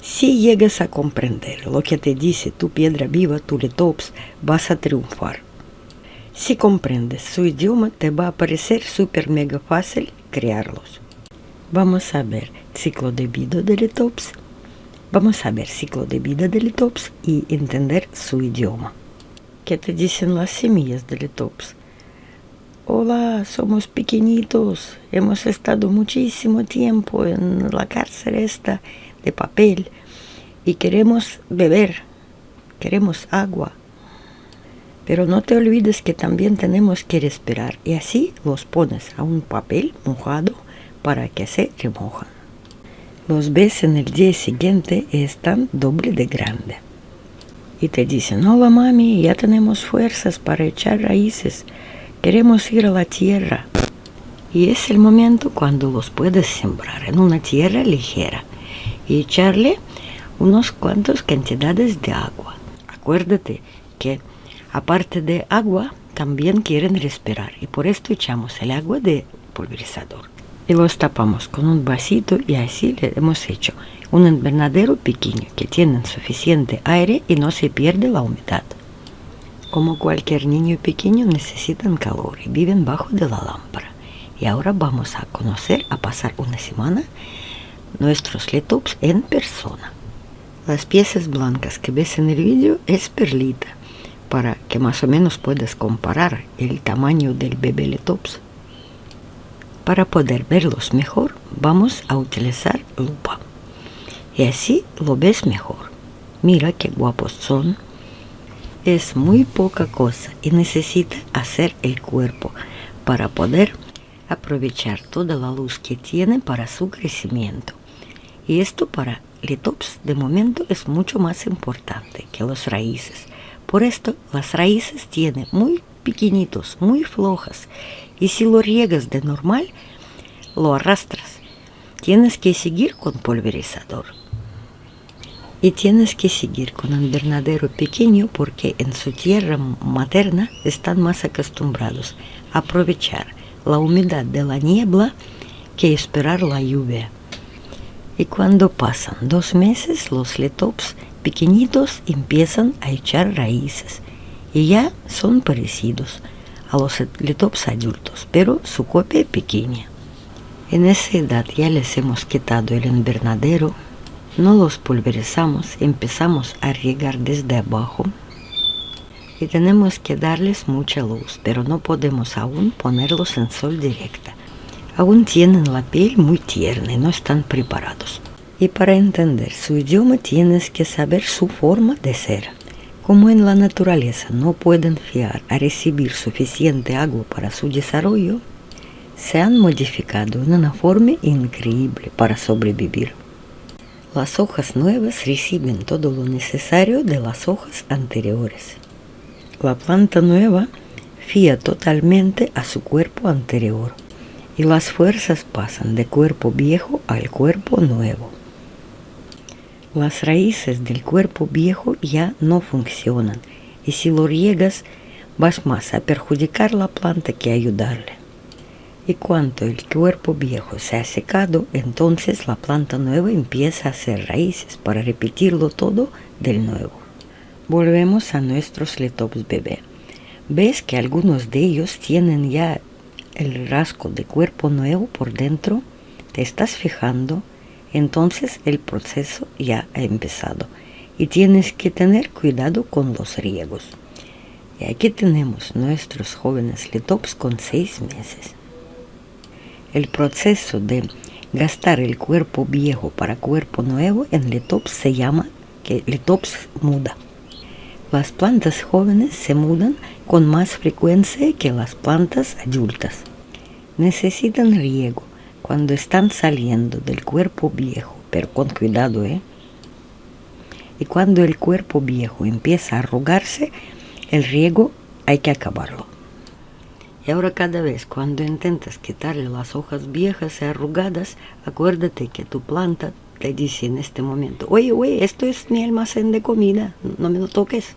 Si llegas a comprender lo que te dice tu piedra viva, tu Letops, vas a triunfar. Si comprendes su idioma, te va a parecer súper mega fácil crearlos. Vamos a ver ciclo de vida de Letops. Vamos a ver ciclo de vida de Letops y entender su idioma. ¿Qué te dicen las semillas de Letops? Hola, somos pequeñitos, hemos estado muchísimo tiempo en la cárcel esta de papel y queremos beber, queremos agua. Pero no te olvides que también tenemos que respirar y así los pones a un papel mojado para que se remojan. Los ves en el día siguiente y están doble de grande. Y te dicen, hola mami, ya tenemos fuerzas para echar raíces. Queremos ir a la tierra. Y es el momento cuando los puedes sembrar en una tierra ligera y echarle unos cuantos cantidades de agua. Acuérdate que aparte de agua también quieren respirar y por esto echamos el agua de pulverizador. Y los tapamos con un vasito y así le hemos hecho un invernadero pequeño que tiene suficiente aire y no se pierde la humedad. Como cualquier niño pequeño necesitan calor y viven bajo de la lámpara. Y ahora vamos a conocer, a pasar una semana, nuestros Letops en persona. Las piezas blancas que ves en el vídeo es perlita, para que más o menos puedas comparar el tamaño del bebé Letops. Para poder verlos mejor, vamos a utilizar lupa. Y así lo ves mejor. Mira qué guapos son. Es muy poca cosa y necesita hacer el cuerpo para poder aprovechar toda la luz que tiene para su crecimiento. Y esto para Letops de momento es mucho más importante que las raíces. Por esto las raíces tienen muy pequeñitos, muy flojas. Y si lo riegas de normal, lo arrastras. Tienes que seguir con pulverizador. Y tienes que seguir con un invernadero pequeño porque en su tierra materna están más acostumbrados a aprovechar la humedad de la niebla que esperar la lluvia. Y cuando pasan 2 meses, los Letops pequeñitos empiezan a echar raíces y ya son parecidos a los Letops adultos, pero su copia es pequeña. En esa edad ya les hemos quitado el invernadero. No los pulverizamos, empezamos a regar desde abajo y tenemos que darles mucha luz, pero no podemos aún ponerlos en sol directa. Aún tienen la piel muy tierna y no están preparados. Y para entender su idioma tienes que saber su forma de ser. Como en la naturaleza no pueden fiar a recibir suficiente agua para su desarrollo, se han modificado en una forma increíble para sobrevivir. Las hojas nuevas reciben todo lo necesario de las hojas anteriores. La planta nueva fía totalmente a su cuerpo anterior y las fuerzas pasan de cuerpo viejo al cuerpo nuevo. Las raíces del cuerpo viejo ya no funcionan y si lo riegas vas más a perjudicar la planta que ayudarle. Y cuando el cuerpo viejo se ha secado, entonces la planta nueva empieza a hacer raíces para repetirlo todo del nuevo. Volvemos a nuestros Letops bebé. ¿Ves que algunos de ellos tienen ya el rasgo de cuerpo nuevo por dentro? ¿Te estás fijando? Entonces el proceso ya ha empezado y tienes que tener cuidado con los riegos. Y aquí tenemos nuestros jóvenes Letops con 6 meses. El proceso de gastar el cuerpo viejo para cuerpo nuevo en Letops se llama que Letops muda. Las plantas jóvenes se mudan con más frecuencia que las plantas adultas. Necesitan riego cuando están saliendo del cuerpo viejo, pero con cuidado, Y cuando el cuerpo viejo empieza a arrugarse, el riego hay que acabarlo. Y ahora cada vez cuando intentas quitarle las hojas viejas y arrugadas, acuérdate que tu planta te dice en este momento, oye, esto es mi almacén de comida, no me lo toques.